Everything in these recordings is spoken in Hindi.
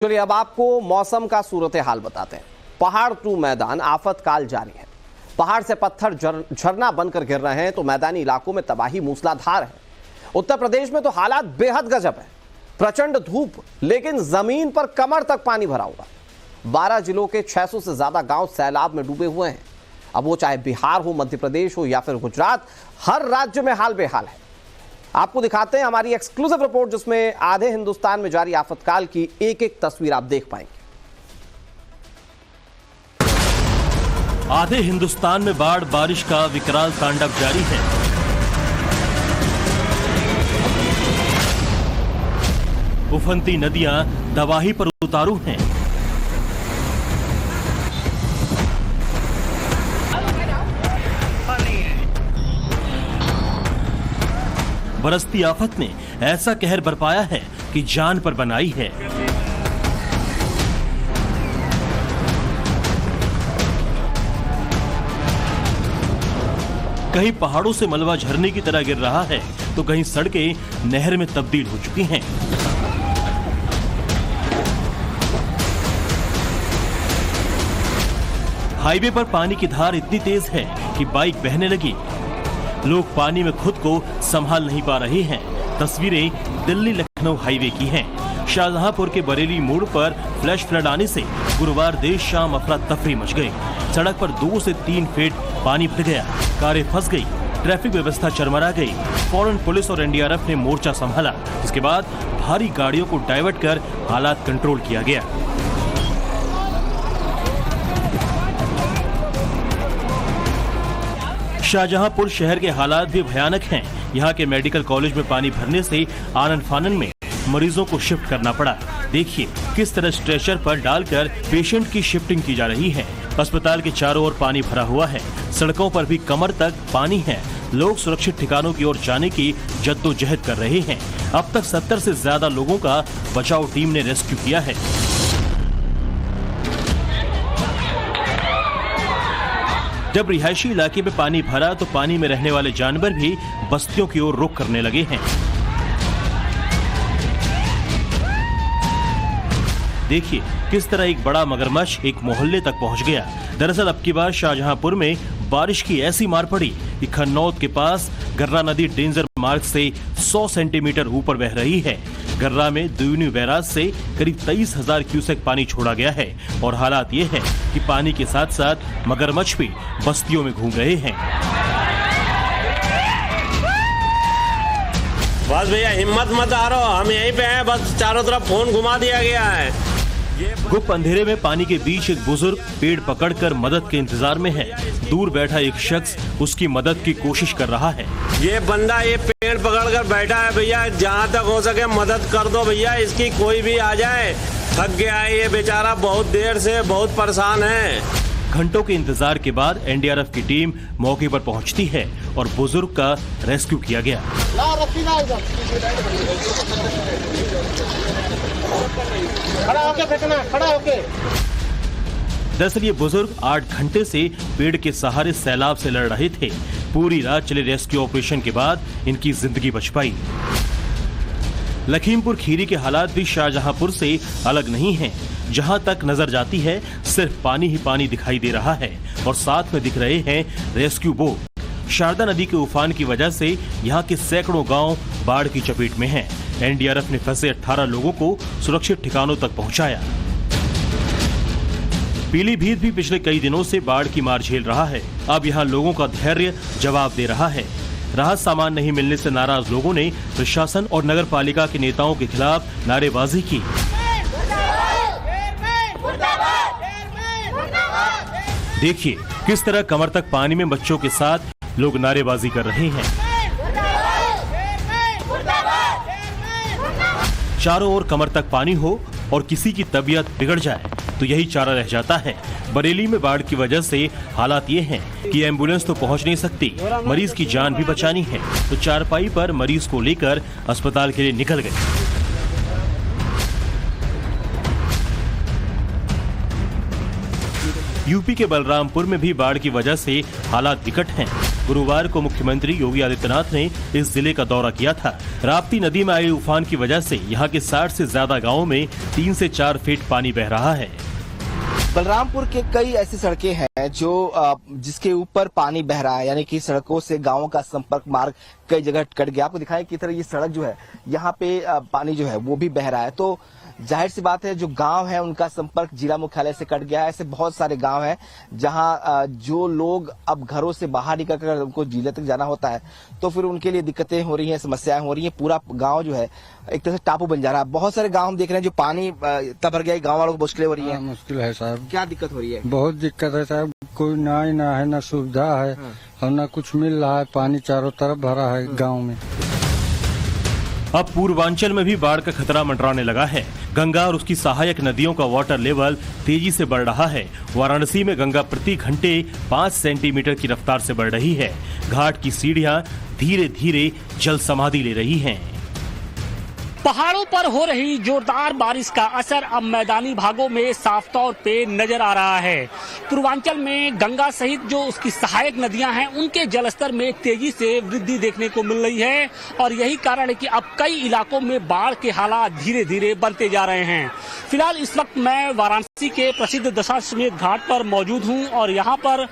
चलिए अब आपको मौसम का सूरत हाल बताते हैं। पहाड़ टू मैदान आफत काल जारी है। पहाड़ से पत्थर झरना बनकर गिर रहे हैं तो मैदानी इलाकों में तबाही मूसलाधार है। उत्तर प्रदेश में तो हालात बेहद गजब है। प्रचंड धूप, लेकिन जमीन पर कमर तक पानी भरा हुआ। 12 जिलों के 600 से ज्यादा गांव सैलाब में डूबे हुए हैं। अब वो चाहे बिहार हो, मध्य प्रदेश हो या फिर गुजरात, हर राज्य में हाल बेहाल है। आपको दिखाते हैं हमारी एक्सक्लूसिव रिपोर्ट, जिसमें आधे हिंदुस्तान में जारी आफतकाल की एक एक तस्वीर आप देख पाएंगे। आधे हिंदुस्तान में बाढ़ बारिश का विकराल तांडव जारी है। उफनती नदियां तबाही पर उतारू हैं। बरसती आफत ने ऐसा कहर बरपाया है कि जान पर बनाई है। कहीं पहाड़ों से मलबा झरने की तरह गिर रहा है तो कहीं सड़कें नहर में तब्दील हो चुकी हैं। हाईवे पर पानी की धार इतनी तेज है कि बाइक बहने लगी। लोग पानी में खुद को संभाल नहीं पा रहे हैं। तस्वीरें दिल्ली लखनऊ हाईवे की हैं। शाहजहांपुर के बरेली मोड़ पर फ्लैश फ्लड आने से गुरुवार देर शाम अफरा तफरी मच गई। सड़क पर 2 से 3 फीट पानी भर गया। कारें फंस गई, ट्रैफिक व्यवस्था चरमरा गई। फौरन पुलिस और एनडीआरएफ ने मोर्चा संभाला। इसके बाद भारी गाड़ियों को डाइवर्ट कर हालात कंट्रोल किया गया। शाहजहांपुर शहर के हालात भी भयानक हैं। यहाँ के मेडिकल कॉलेज में पानी भरने से आनन फानन में मरीजों को शिफ्ट करना पड़ा। देखिए किस तरह स्ट्रेचर पर डालकर पेशेंट की शिफ्टिंग की जा रही है। अस्पताल के चारों ओर पानी भरा हुआ है। सड़कों पर भी कमर तक पानी है। लोग सुरक्षित ठिकानों की ओर जाने की जद्दोजहद कर रहे हैं। अब तक 70 से ज्यादा लोगों का बचाव टीम ने रेस्क्यू किया है। जब रिहायशी इलाके में पानी भरा तो पानी में रहने वाले जानवर भी बस्तियों की ओर रुख करने लगे हैं। देखिए किस तरह एक बड़ा मगरमच्छ एक मोहल्ले तक पहुंच गया। दरअसल अब की बार शाहजहांपुर में बारिश की ऐसी मार पड़ी कि खन्नौद के पास गर्रा नदी डेंजर मार्ग से 100 सेंटीमीटर ऊपर बह रही है। गर्रा में दुनी बैराज से करीब 23,000 क्यूसेक पानी छोड़ा गया है और हालात ये है कि पानी के साथ साथ मगरमच्छ भी बस्तियों में घूम रहे हैं। बस भैया हिम्मत मत हारो, हम यहीं पे हैं। बस चारों तरफ फोन घुमा दिया गया है। गुप्त अंधेरे में पानी के बीच एक बुजुर्ग पेड़ पकड़कर मदद के इंतजार में है। दूर बैठा एक शख्स उसकी मदद की कोशिश कर रहा है। ये बंदा ये पेड़ पकड़कर बैठा है भैया, जहाँ तक हो सके मदद कर दो भैया, इसकी कोई भी आ जाए। थक गया है ये बेचारा, बहुत देर से बहुत परेशान है। घंटों के इंतजार के बाद एनडीआरएफ की टीम मौके पर पहुंचती है और बुजुर्ग का रेस्क्यू किया गया। खड़ा होके। दरअसल ये बुजुर्ग 8 घंटे से पेड़ के सहारे सैलाब से लड़ रहे थे। पूरी रात चले रेस्क्यू ऑपरेशन के बाद इनकी जिंदगी बच पाई। लखीमपुर खीरी के हालात भी शाहजहांपुर से अलग नहीं हैं। जहां तक नजर जाती है सिर्फ पानी ही पानी दिखाई दे रहा है और साथ में दिख रहे हैं रेस्क्यू बोट। शारदा नदी के उफान की वजह से यहाँ के सैकड़ों गांव बाढ़ की चपेट में हैं। एनडीआरएफ ने फंसे 18 लोगों को सुरक्षित ठिकानों तक पहुंचाया। पीलीभीत भी पिछले कई दिनों से बाढ़ की मार झेल रहा है। अब यहाँ लोगों का धैर्य जवाब दे रहा है। राहत सामान नहीं मिलने से नाराज लोगों ने प्रशासन और नगर पालिका के नेताओं के खिलाफ नारेबाजी की। देखिए किस तरह कमर तक पानी में बच्चों के साथ लोग नारेबाजी कर रहे हैं। चारों ओर कमर तक पानी हो और किसी की तबीयत बिगड़ जाए तो यही चारा रह जाता है। बरेली में बाढ़ की वजह से हालात ये हैं कि एम्बुलेंस तो पहुंच नहीं सकती, मरीज की जान भी बचानी है तो चारपाई पर मरीज को लेकर अस्पताल के लिए निकल गए। यूपी के बलरामपुर में भी बाढ़ की वजह से हालात विकट हैं। गुरुवार को मुख्यमंत्री योगी आदित्यनाथ ने इस जिले का दौरा किया था। राप्ती नदी में आए उफान की वजह से यहाँ के 60 से ज्यादा गाँवों में 3 से 4 फीट पानी बह रहा है। बलरामपुर के कई ऐसी सड़कें हैं जो जिसके ऊपर पानी बह रहा है, यानी कि सड़कों से गांवों का संपर्क मार्ग कई जगह कट गया। आपको दिखाएं कि तरह ये सड़क जो है यहाँ पे पानी जो है वो भी बह रहा है, तो जाहिर सी बात है जो गांव है उनका संपर्क जिला मुख्यालय से कट गया है। ऐसे बहुत सारे गांव हैं जहां जो लोग अब घरों से बाहर निकलकर उनको जिले तक जाना होता है तो फिर उनके लिए दिक्कतें हो रही हैं, समस्याएं हो रही हैं। पूरा गांव जो है एक तरह से टापू बन जा रहा है। बहुत सारे गांव हम देख रहे हैं जो पानी इतना भर गया, गांव वालों को मुश्किलें हो रही है। मुश्किल है साहब। क्या दिक्कत हो रही है? बहुत दिक्कत है साहब, कोई ना है, ना सुविधा है और ना कुछ मिल रहा है। पानी चारों तरफ भरा है गाँव में। अब पूर्वांचल में भी बाढ़ का खतरा मंडराने लगा है। गंगा और उसकी सहायक नदियों का वाटर लेवल तेजी से बढ़ रहा है। वाराणसी में गंगा प्रति घंटे 5 सेंटीमीटर की रफ्तार से बढ़ रही है। घाट की सीढ़ियां धीरे धीरे जल समाधि ले रही हैं। पहाड़ों पर हो रही जोरदार बारिश का असर अब मैदानी भागों में साफ तौर पे नजर आ रहा है। पूर्वांचल में गंगा सहित जो उसकी सहायक नदियां हैं उनके जलस्तर में तेजी से वृद्धि देखने को मिल रही है और यही कारण है कि अब कई इलाकों में बाढ़ के हालात धीरे धीरे बनते जा रहे हैं। फिलहाल इस वक्त मैं वाराणसी के प्रसिद्ध दशाश्वमेध घाट पर मौजूद हूँ और यहाँ पर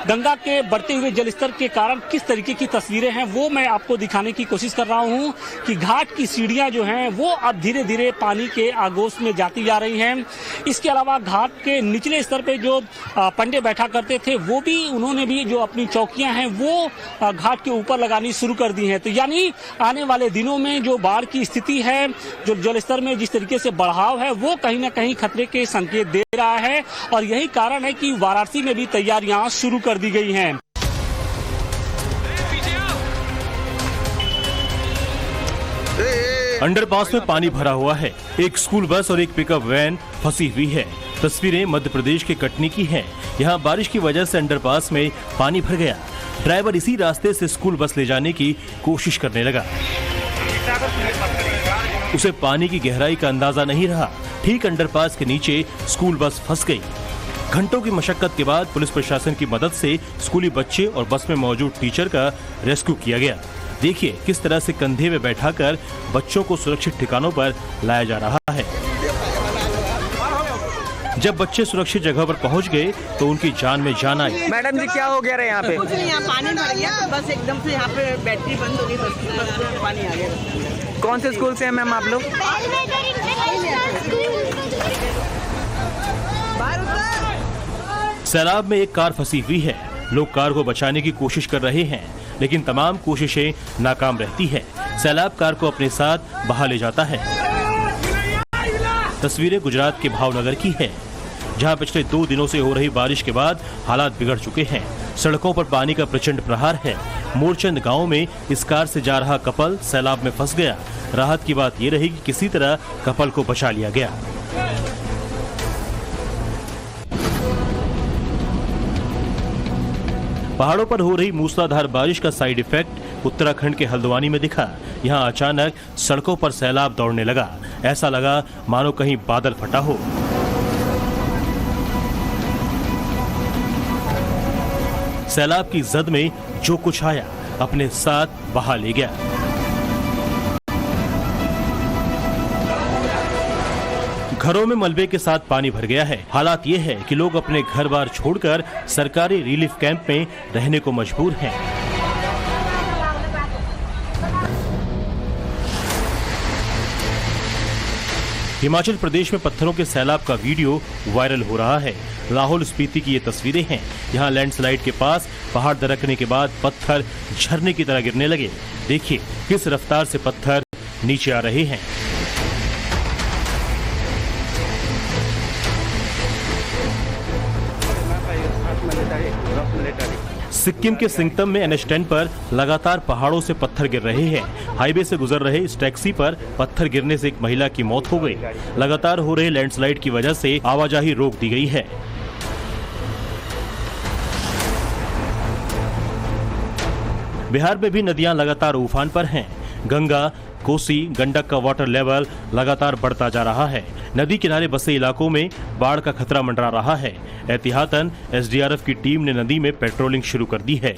गंगा के बढ़ते हुए जलस्तर के कारण किस तरीके की तस्वीरें हैं वो मैं आपको दिखाने की कोशिश कर रहा हूँ कि घाट की सीढ़ियाँ जो हैं वो अब धीरे धीरे पानी के आगोश में जाती जा रही हैं। इसके अलावा घाट के निचले स्तर पे जो पंडे बैठा करते थे वो भी उन्होंने भी जो अपनी चौकियां हैं वो घाट के ऊपर लगानी शुरू कर दी हैं। तो यानी आने वाले दिनों में जो बाढ़ की स्थिति है, जो जलस्तर में जिस तरीके से बढ़ाव है वो कहीं ना कहीं खतरे के संकेत दे रहा है और यही कारण है कि वाराणसी में भी तैयारियां शुरू कर दी गई हैं। अंडरपास में पानी भरा हुआ है। एक स्कूल बस और एक पिकअप वैन फंसी हुई है। तस्वीरें मध्य प्रदेश के कटनी की हैं। यहाँ बारिश की वजह से अंडरपास में पानी भर गया। ड्राइवर इसी रास्ते से स्कूल बस ले जाने की कोशिश करने लगा। उसे पानी की गहराई का अंदाजा नहीं रहा। ठीक अंडरपास के नीचे स्कूल बस फंस गई। घंटों की मशक्कत के बाद पुलिस प्रशासन की मदद से स्कूली बच्चे और बस में मौजूद टीचर का रेस्क्यू किया गया। देखिए किस तरह से कंधे में बैठाकर बच्चों को सुरक्षित ठिकानों पर लाया जा रहा है। जब बच्चे सुरक्षित जगह पर पहुंच गए तो उनकी जान में जान आई। मैडम जी क्या हो गया रहा यहाँ पे? कुछ नहीं, यहाँ पानी भर गया तो बस एकदम से यहाँ पे बैटरी बंद हो गई, बस में पानी आ गया। कौन से स्कूल से हैं मैम आप लोग? सैलाब में एक कार फंसी हुई है। लोग कार को बचाने की कोशिश कर रहे हैं लेकिन तमाम कोशिशें नाकाम रहती है। सैलाब कार को अपने साथ बहा ले जाता है। तस्वीरें गुजरात के भावनगर की है जहां पिछले 2 दिनों से हो रही बारिश के बाद हालात बिगड़ चुके हैं। सड़कों पर पानी का प्रचंड प्रहार है। मोरचंद गांव में इस कार से जा रहा कपल सैलाब में फंस गया। राहत की बात यह रही कि किसी तरह कपल को बचा लिया गया। पहाड़ों पर हो रही मूसलाधार बारिश का साइड इफेक्ट उत्तराखंड के हल्द्वानी में दिखा। यहां अचानक सड़कों पर सैलाब दौड़ने लगा। ऐसा लगा मानो कहीं बादल फटा हो। सैलाब की जद में जो कुछ आया अपने साथ बहा ले गया। घरों में मलबे के साथ पानी भर गया है। हालात ये है कि लोग अपने घर बार छोड़कर सरकारी रिलीफ कैंप में रहने को मजबूर हैं। हिमाचल प्रदेश में पत्थरों के सैलाब का वीडियो वायरल हो रहा है। लाहौल स्पीति की ये तस्वीरें हैं। यहाँ लैंडस्लाइड के पास पहाड़ दरकने के बाद पत्थर झरने की तरह गिरने लगे। देखिए किस रफ्तार से पत्थर नीचे आ रहे हैं। सिक्किम के सिंगतम में NH10 पर लगातार पहाड़ों से पत्थर गिर रहे हैं। हाईवे से गुजर रहे इस टैक्सी पर पत्थर गिरने से एक महिला की मौत हो गई। लगातार हो रहे लैंडस्लाइड की वजह से आवाजाही रोक दी गई है। बिहार में भी नदियां लगातार उफान पर हैं। गंगा, कोसी, गंडक का वाटर लेवल लगातार बढ़ता जा रहा है। नदी किनारे बसे इलाकों में बाढ़ का खतरा मंडरा रहा है। एहतियातन एसडीआरएफ की टीम ने नदी में पेट्रोलिंग शुरू कर दी है।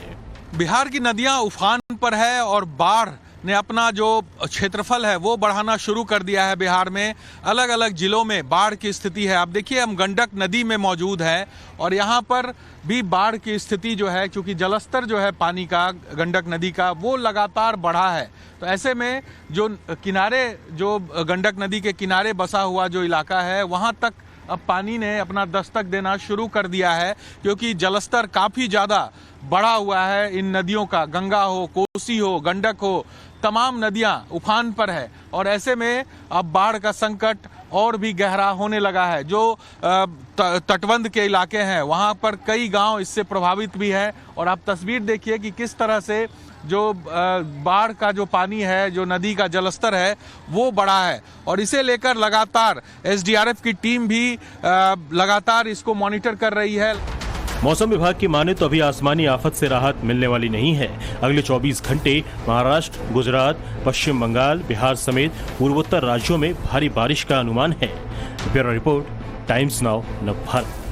बिहार की नदियां उफान पर है और बाढ़ ने अपना जो क्षेत्रफल है वो बढ़ाना शुरू कर दिया है। बिहार में अलग अलग जिलों में बाढ़ की स्थिति है। आप देखिए, हम गंडक नदी में मौजूद है और यहाँ पर भी बाढ़ की स्थिति जो है, क्योंकि जलस्तर जो है पानी का गंडक नदी का वो लगातार बढ़ा है। तो ऐसे में जो किनारे, जो गंडक नदी के किनारे बसा हुआ जो इलाका है, वहाँ तक अब पानी ने अपना दस्तक देना शुरू कर दिया है, क्योंकि जलस्तर काफ़ी ज़्यादा बढ़ा हुआ है इन नदियों का। गंगा हो, कोसी हो, गंडक हो, तमाम नदियां उफान पर है और ऐसे में अब बाढ़ का संकट और भी गहरा होने लगा है। जो तटबंध के इलाके हैं वहां पर कई गांव इससे प्रभावित भी है और आप तस्वीर देखिए कि किस तरह से जो बाढ़ का जो पानी है, जो नदी का जलस्तर है वो बढ़ा है और इसे लेकर लगातार एसडीआरएफ की टीम भी लगातार इसको मॉनिटर कर रही है। मौसम विभाग की माने तो अभी आसमानी आफत से राहत मिलने वाली नहीं है। अगले 24 घंटे महाराष्ट्र, गुजरात, पश्चिम बंगाल, बिहार समेत पूर्वोत्तर राज्यों में भारी बारिश का अनुमान है। Bureau report, times now Navbharat.